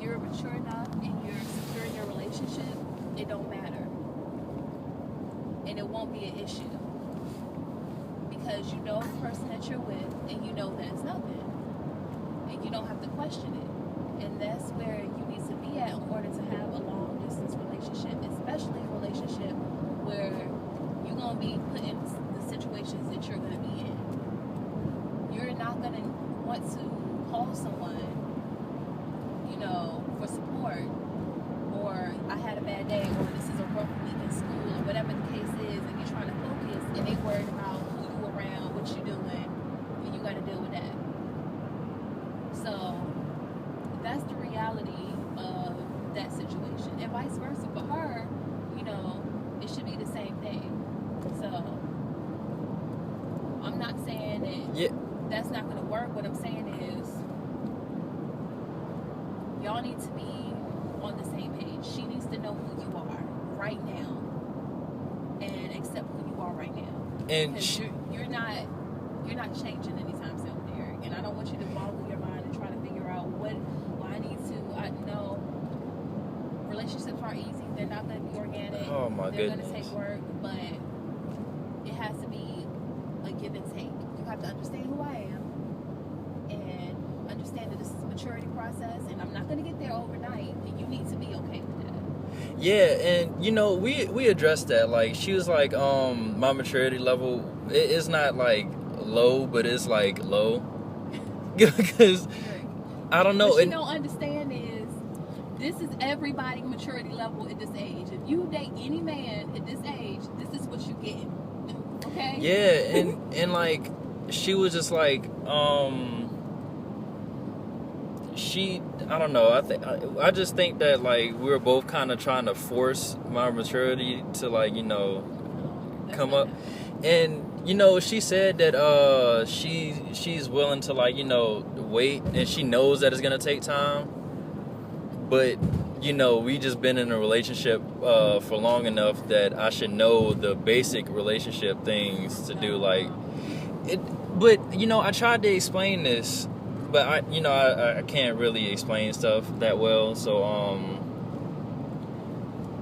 you're mature enough and you're secure in your relationship, it don't matter. And it won't be an issue. Because you know the person that you're with and you know that it's nothing. And you don't have to question it. And that's where you need to be at in order to have a long distance relationship, especially a relationship where you're going to be put in the situations that you're going to be in. You're not going to want to call someone, for support, or I had a bad day, or this is a rough week in school, or whatever the case is, and you're trying to focus, and they worried about who you around, what you doing, and you got to deal with that. So that's the reality of that situation, and vice versa for her. It should be the same thing. So I'm not saying that that's not going to work. What I'm saying is y'all need to be on the same page. She needs to know who you are right now and accept who you are right now. And you're not changing anytime soon, Derek. And I don't want you to boggle your mind and try to figure out I need to. I know relationships aren't easy. They're not going to be organic. Oh my They're goodness. going to take work, but it has to be a give and take. You have to understand who I am and understand that this is a maturity process, and I'm not going to get there overnight, and you need to be okay with that. Yeah, and we addressed that. Like, she was like, my maturity level, it's not like low, but it's like low. Because I don't know. What you don't understand is this is everybody's maturity level at this age. If you date any man at this age, this is what you get. Okay? Yeah, and like, she was just like, I don't know. I just think that, like, we were both kind of trying to force my maturity to, like, come up. And she said that she's willing to, like, wait, and she knows that it's gonna take time. But we just been in a relationship for long enough that I should know the basic relationship things to do, like it. But I tried to explain this, but I can't really explain stuff that well. So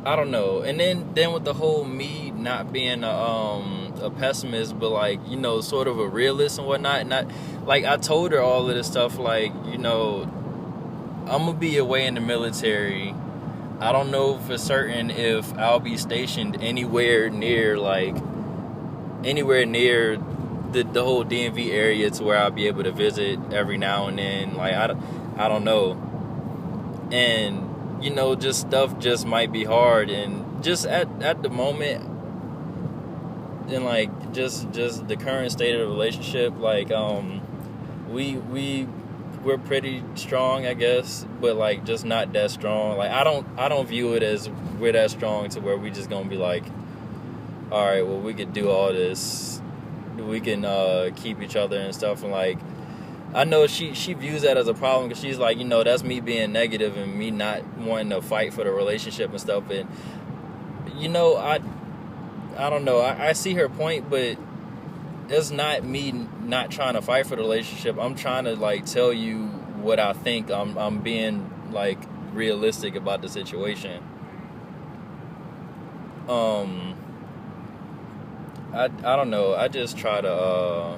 I don't know. And then with the whole me not being a pessimist, but like sort of a realist and whatnot. And I told her all of this stuff, like I'm gonna be away in the military. I don't know for certain if I'll be stationed anywhere near the whole DMV area to where I'll be able to visit every now and then. Like, I don't know. And, just stuff just might be hard. And just at the moment, and like, just the current state of the relationship, like, we're pretty strong, I guess, but like just not that strong. Like, I don't view it as we're that strong to where we just gonna be like, all right, well, we could do all this, we can keep each other and stuff. And like, I know she views that as a problem because she's like, that's me being negative and me not wanting to fight for the relationship and stuff. And I don't know, I see her point, but it's not me not trying to fight for the relationship. I'm trying to like tell you what I think. I'm being like realistic about the situation. I don't know. I just try to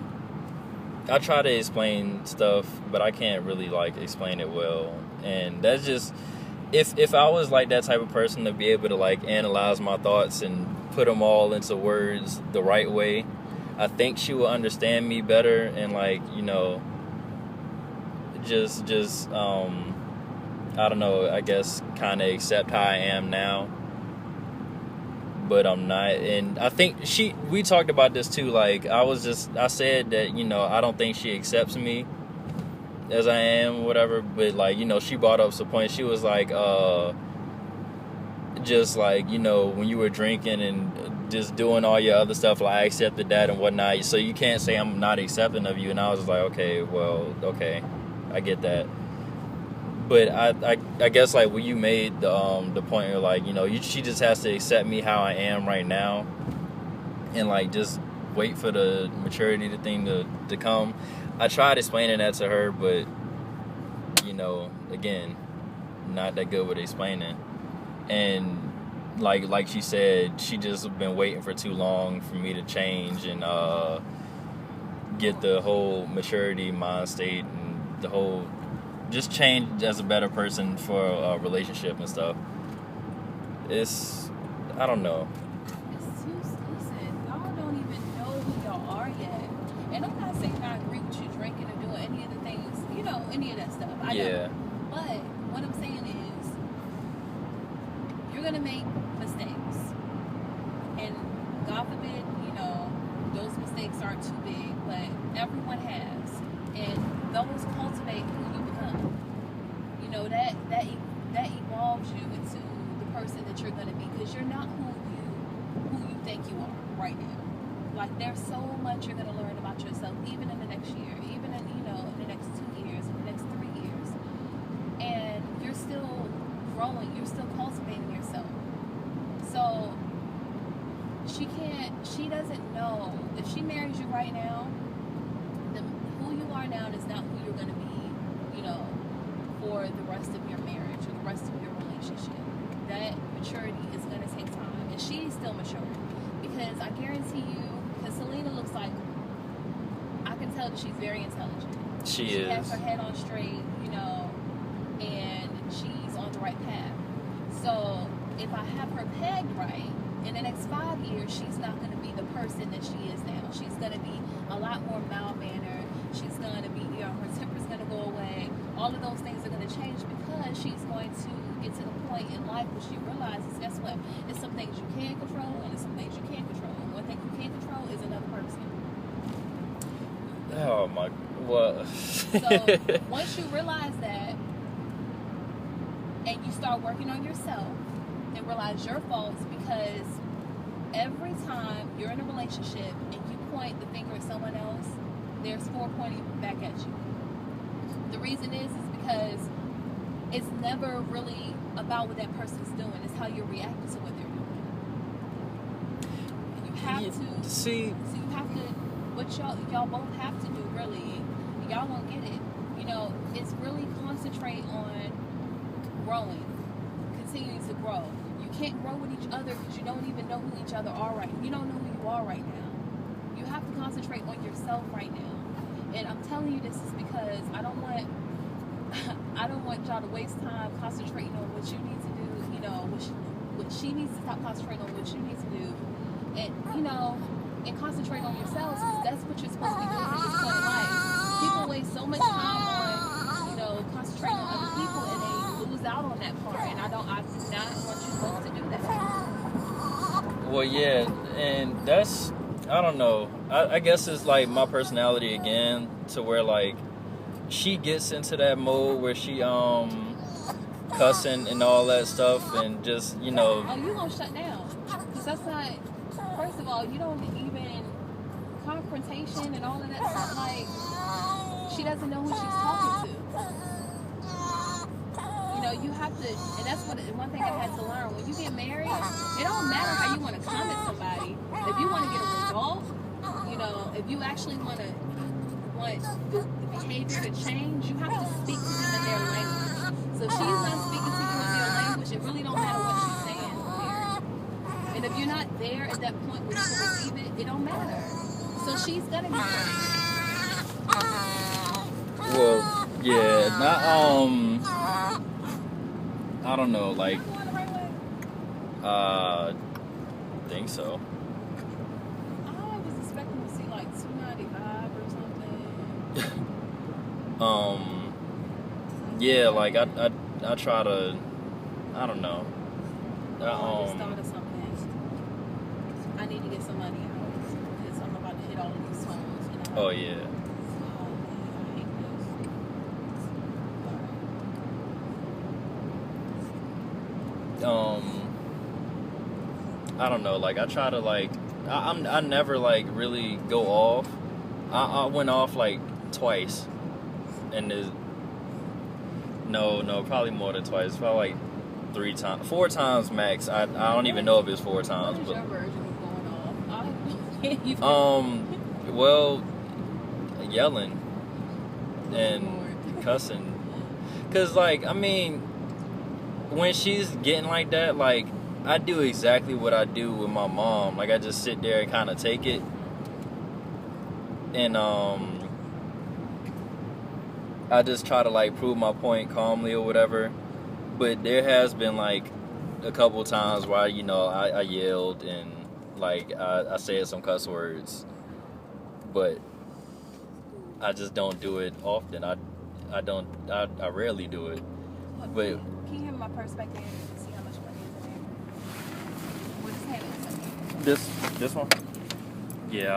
explain stuff, but I can't really like explain it well. And that's just, if I was like that type of person to be able to like analyze my thoughts and put them all into words the right way, I think she will understand me better and like, just I don't know, I guess kind of accept how I am now. But I'm not. And I think we talked about this too. Like, I said that, I don't think she accepts me as I am, whatever. But like, she brought up some point. She was like, just like, when you were drinking and just doing all your other stuff, like I accepted that and whatnot, so you can't say I'm not accepting of you. And I was like, okay, I get that. But I guess like when you made the point where like, she just has to accept me how I am right now, and like just wait for the maturity thing to come. I tried explaining that to her, but again, not that good with explaining. And like she said, she just been waiting for too long for me to change and get the whole maturity mind state and the whole just change as a better person for a relationship and stuff. It's, I don't know. It's too, listen, y'all don't even know who y'all are yet. And I'm not saying I agree with you drinking or doing any of the things, you know, any of that stuff. I know. But what I'm saying is, you're going to make mistakes. And God forbid, you know, those mistakes aren't too big, but everyone has. And those cultivate who you become. You know, that evolves you into the person that you're going to be, because you're not who you think you are right now. Like, there's so much you're going to learn about yourself, even in the next year, even in, you know, in the next 2 years, in the next 3 years. And you're still growing, you're still cultivating yourself. So she doesn't know, if she marries you right now, who you are now is not who you're going to be, you know, for the rest of your marriage or the rest of your relationship. That maturity is going to take time, and she's still mature, because I guarantee you, because Selena looks like, I can tell that she's very intelligent. She has her head on straight, you know, and she's on the right path. So if I have her pegged right, in the next 5 years, she's not going to be the person that she is now. She's going to be a lot more mild-mannered. She's going to be, you know, her temper's going to go away. All of those things are going to change, because she's going to get to the point in life where she realizes, guess what? There's some things you can control, and there's some things you can't control. And one thing you can't control is another person. Oh my, what? So once you realize that, and you start working on yourself, and realize your faults, because every time you're in a relationship and you point the finger at someone else, there's 4 pointing back at you. The reason is because it's never really about what that person's doing. It's how you're reacting to what they're doing. You have to see. So you have to. What y'all both have to do, really. Y'all won't get it. You know, it's really concentrate on growing, continuing to grow. You can't grow with each other because you don't even know who each other are right now. You don't know who you are right now. You have to concentrate on yourself right now. And I'm telling you this is because I don't want y'all to waste time concentrating on what you need to do, you know, what she needs to stop concentrating on what you need to do. And, you know, and concentrate on yourselves, because that's what you're supposed to be doing at this point in life. People waste so much time on, you know, concentrating on other people, and they lose out on that part. And I do not want you both to do that. Well, yeah, and that's, I don't know. I guess it's like my personality again, to where like she gets into that mode where she cussing and all that stuff, and just, you know. Oh, you gonna shut down? Because that's not. First of all, you don't even confrontation and all of that stuff. Like, she doesn't know who she's talking to. You know, you have to, and that's one thing I had to learn. When you get married, it don't matter how you want to come at somebody. If you want to get a result, you know, if you actually want the behavior to change, you have to speak to them in their language. So if she's not speaking to you in their language, it really don't matter what she's saying. And if you're not there at that point where you can receive it, it don't matter. So she's gonna be changed. Well, yeah, not I don't know, like, think so. I was expecting to see like 295 or something. Yeah, like I try to, I don't know. I just thought of something. I need to get some money out because I'm about to hit all of these phones. Oh yeah. I don't know, like I try to like I never like really go off. I went off like twice, and no, probably more than twice. Probably like 3 times, 4 times max. I don't even know if it's 4 times. What is your version of going off? Well, yelling and cussing, cause like I mean, when she's getting like that, like, I do exactly what I do with my mom. Like, I just sit there and kind of take it. And, I just try to, like, prove my point calmly or whatever. But there has been, like, a couple times where, you know, I yelled and, like, I said some cuss words. But I just don't do it often. I rarely do it. Look, But can you hear my perspective and see how much money is in there? We'll just have it. this one? Yeah,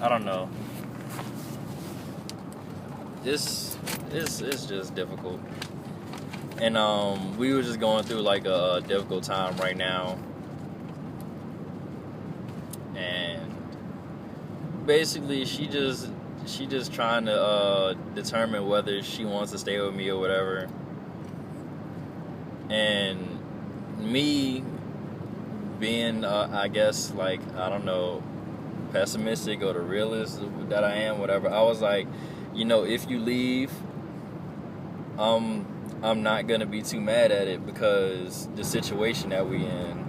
I don't know. It's just difficult. And we were just going through like a difficult time right now. And basically she just trying to determine whether she wants to stay with me or whatever. And me being I guess, like, I don't know, pessimistic or the realist that I am, whatever, I was like, you know, if you leave, I'm not gonna be too mad at it, because the situation that we in,